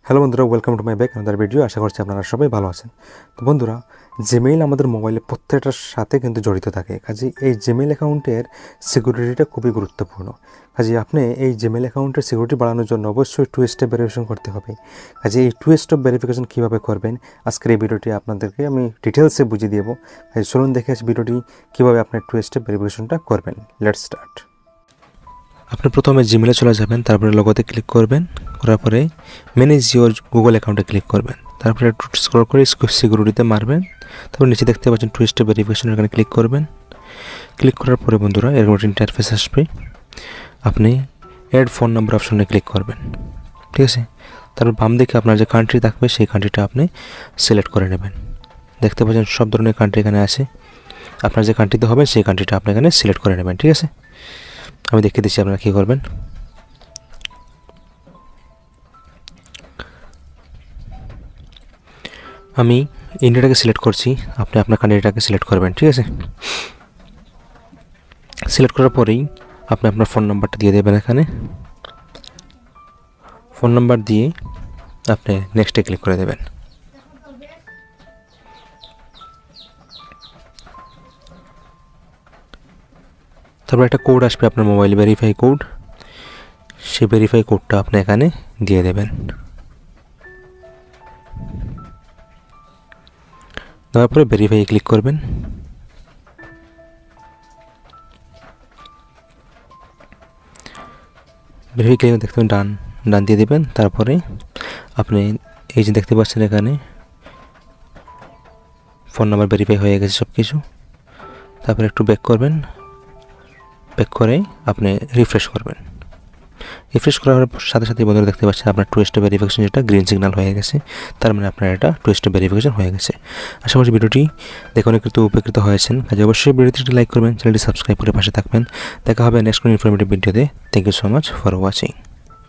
Hello বন্ধুরা, welcome to my back another video. আশা করছি আপনারা সবাই ভালো আছেন। তো বন্ধুরা, জিমেইল আমাদের মোবাইলে প্রত্যেকটার সাথে কিন্তু জড়িত থাকে। কাজে এই জিমেইল অ্যাকাউন্টের সিকিউরিটিটা খুবই গুরুত্বপূর্ণ। কাজে আপনি এই জিমেইল অ্যাকাউন্টের সিকিউরিটি বাড়ানোর জন্য অবশ্যই 2 স্টেপ ভেরিফিকেশন করতে হবে। কাজে এই 2 স্টেপ ভেরিফিকেশন কীভাবে করবেন আজকের এই ভিডিওটি আপনাদেরকে আমি ডিটেলসে বুঝিয়ে দেবো। কাজে চলুন দেখে আসি ভিডিওটি কীভাবে আপনি 2 স্টেপ ভেরিফিকেশনটা করবেন। Let's start. আপনি প্রথমে জিমেইলে চলে যাবেন, তারপরে লোগোতে ক্লিক করবেন, করার পরে ম্যানেজ ইওর গুগল অ্যাকাউন্টে ক্লিক করবেন, তারপরে একটু স্ক্রল করে সিকিউরিটিতে মারবেন, তারপর নিচে দেখতে পাচ্ছেন 2 স্টেপ ভেরিফিকেশন, এখানে ক্লিক করবেন। ক্লিক করার পরে বন্ধুরা এরকম একটা ইন্টারফেস আসবে। আপনি অ্যাড ফোন নাম্বার অপশনে ক্লিক করবেন, ঠিক আছে। তারপর বাম দিকে আপনার যে কান্ট্রি থাকবে সেই কান্ট্রিটা আপনি সিলেক্ট করে নেবেন। দেখতে পাচ্ছেন সব ধরনের কান্ট্রি এখানে আছে। আপনার যে কান্ট্রিতে হবে সেই কান্ট্রিটা আপনি এখানে সিলেক্ট করে নেবেন, ঠিক আছে। আমি দেখিয়ে দিচ্ছি আপনারা কী করবেন। আমি ইন্ডিয়াটাকে সিলেক্ট করছি, আপনি আপনার কান্ট্রিটাকে সিলেক্ট করবেন, ঠিক আছে। সিলেক্ট করার পরেই আপনি আপনার ফোন নাম্বারটা দিয়ে দেবেন। এখানে ফোন নাম্বার দিয়ে আপনি নেক্সটে ক্লিক করে দেবেন। তারপর একটা কোড আসবে আপনার মোবাইল, ভেরিফাই কোড। সেই ভেরিফাই কোডটা আপনি এখানে দিয়ে দেবেন। দেওয়ার পরে ভেরিফাই ক্লিক করবেন। ভেরিফাই ক্লিক দেখতে ডান দিয়ে দেবেন। তারপরে আপনি এই যে দেখতে পাচ্ছেন এখানে ফোন নাম্বার ভেরিফাই হয়ে গেছে সব কিছু। তারপরে একটু ব্যাক করবেন, ব্যাক করে আপনি রিফ্রেশ করবেন। রিফ্রেশ করার সাথে সাথে বন্ধুরা দেখতে পাচ্ছেন আপনার 2 স্টেপ ভেরিফিকেশন যেটা গ্রিন সিগন্যাল হয়ে গেছে। তার মানে আপনার এটা 2 স্টেপ ভেরিফিকেশন হয়ে গেছে। আশা করছি ভিডিওটি দেখে অনেক উপকৃত হয়েছেন। কাজে অবশ্যই ভিডিওটি লাইক করবেন, চ্যানেলটি সাবস্ক্রাইব করে পাশে থাকবেন। দেখা হবে নেক্সট কোনো ইনফরমেটিভ ভিডিওতে। Thank you so much for watching.